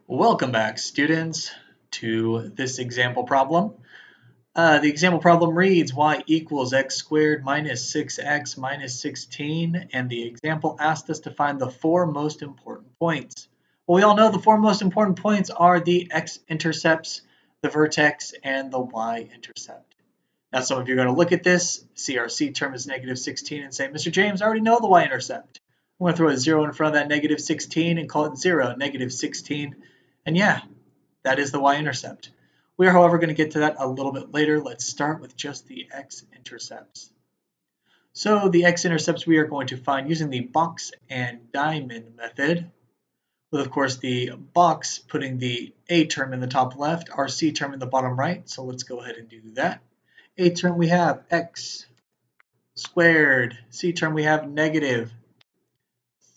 Welcome back, students, to this example problem. The example problem reads y equals x squared minus 6x minus 16, and the example asked us to find the four most important points. Well, we all know the four most important points are the x-intercepts, the vertex, and the y-intercept. Now, some of you are going to look at this, see our c term is negative 16, and say, Mr. James, I already know the y-intercept. I'm going to throw a 0 in front of that negative 16 and call it 0, negative 16. And yeah, that is the y-intercept. We are, however, going to get to that a little bit later. Let's start with just the x-intercepts. So the x-intercepts we are going to find using the box and diamond method, with, of course, the box putting the a term in the top left, our c term in the bottom right. So let's go ahead and do that. A term we have x squared. C term we have negative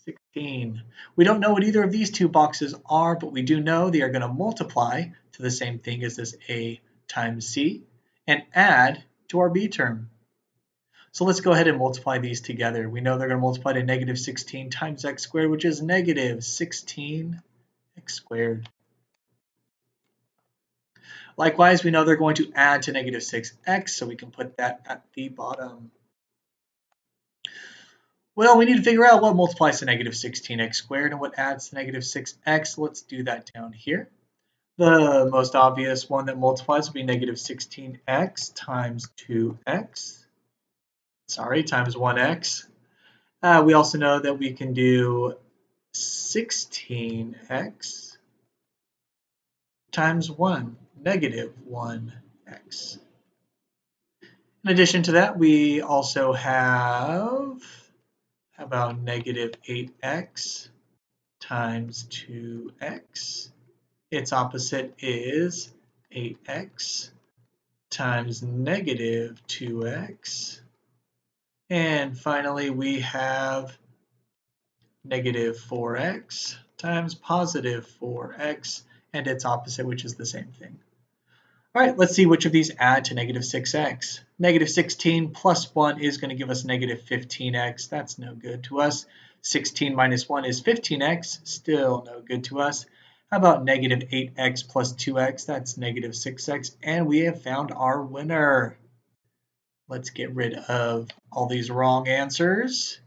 16. We don't know what either of these two boxes are, but we do know they are going to multiply to the same thing as this a times c and add to our b term. So let's go ahead and multiply these together. We know they're going to multiply to negative 16 times x squared, which is negative 16x squared. Likewise, we know they're going to add to negative 6x, so we can put that at the bottom. Well, we need to figure out what multiplies to negative 16x squared and what adds to negative 6x. Let's do that down here. The most obvious one that multiplies would be negative 16x times 2x. Sorry, times 1x. We also know that we can do 16x times 1, negative 1x. In addition to that, we also have, how about negative 8x times 2x? Its opposite is 8x times negative 2x. And finally, we have negative 4x times positive 4x, and its opposite, which is the same thing. All right, let's see which of these add to negative 6x. Negative 16 plus 1 is going to give us negative 15x. That's no good to us. 16 minus 1 is 15x. Still no good to us. How about negative 8x plus 2x? That's negative 6x. And we have found our winner. Let's get rid of all these wrong answers.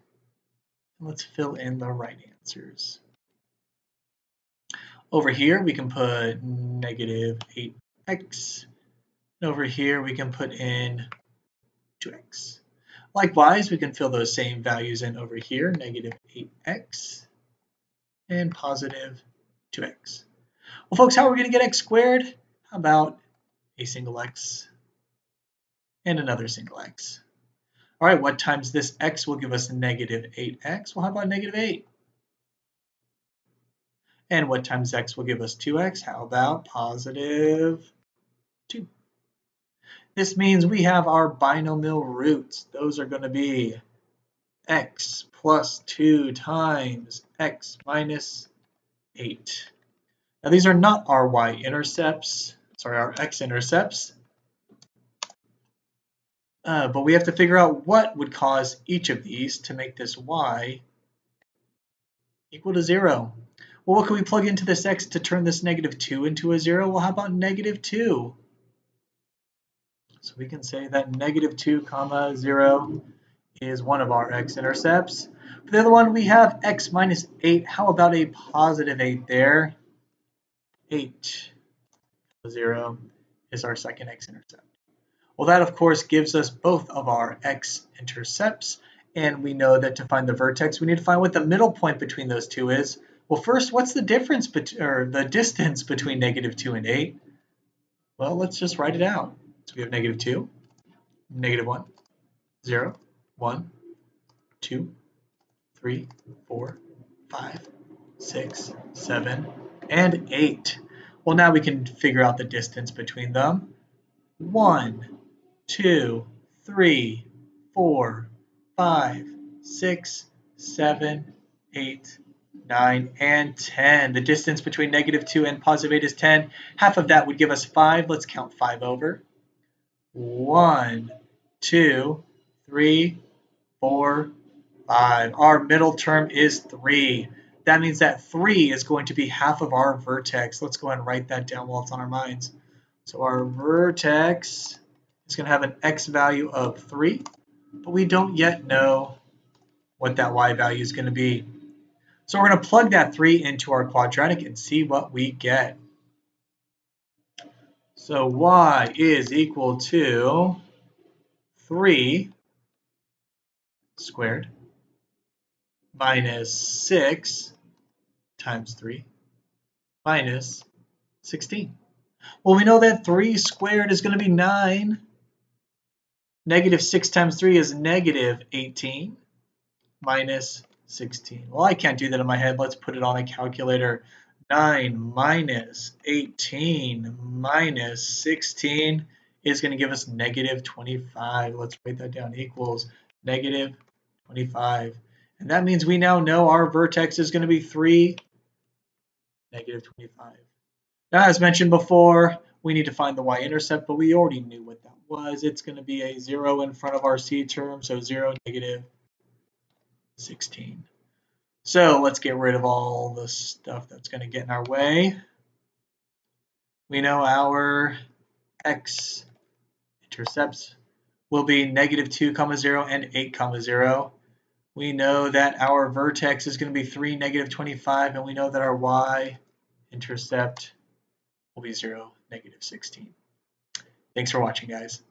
Let's fill in the right answers. Over here, we can put negative 8x. And over here, we can put in 2x. Likewise, we can fill those same values in over here, negative 8x and positive 2x. Well, folks, how are we going to get x squared? How about a single x and another single x? All right, what times this x will give us negative 8x? Well, how about negative 8? And what times x will give us 2x? How about positive 2? This means we have our binomial roots. Those are going to be x plus 2 times x minus 8. Now these are not our y-intercepts, sorry, our x-intercepts. But we have to figure out what would cause each of these to make this y equal to 0. Well, what can we plug into this x to turn this negative 2 into a 0? Well, how about negative 2? So we can say that negative 2 comma 0 is one of our x-intercepts. For the other one, we have x minus 8. How about a positive 8 there? 8, 0 is our second x-intercept. Well, that, of course, gives us both of our x-intercepts. And we know that to find the vertex, we need to find what the middle point between those two is. Well, first, what's the difference or the distance between negative 2 and 8? Well, let's just write it out. So we have negative 2, negative 1, 0, 1, 2, 3, 4, 5, 6, 7, and 8. Well, now we can figure out the distance between them. 1, 2, 3, 4, 5, 6, 7, 8, 9, and 10. The distance between negative 2 and positive 8 is 10. Half of that would give us 5. Let's count 5 over. 1, 2, 3, 4, 5. Our middle term is 3. that means that 3 is going to be half of our vertex. Let's go ahead and write that down while it's on our minds. So our vertex is going to have an x value of 3, but we don't yet know what that y value is going to be. So we're going to plug that 3 into our quadratic and see what we get. So y is equal to 3 squared minus 6 times 3 minus 16. Well, we know that 3 squared is going to be 9. Negative 6 times 3 is negative 18 minus 16. Well, I can't do that in my head. Let's put it on a calculator. 9 minus 18 minus 16 is going to give us negative 25. Let's write that down. Equals negative 25. And that means we now know our vertex is going to be 3, negative 25. Now, as mentioned before, we need to find the y-intercept, but we already knew what that was. It's going to be a 0 in front of our c term, so 0, negative 16. So let's get rid of all the stuff that's going to get in our way. We know our x-intercepts will be negative 2, 0, and 8, 0. We know that our vertex is going to be 3, negative 25, and we know that our y-intercept will be 0, negative 16. Thanks for watching, guys.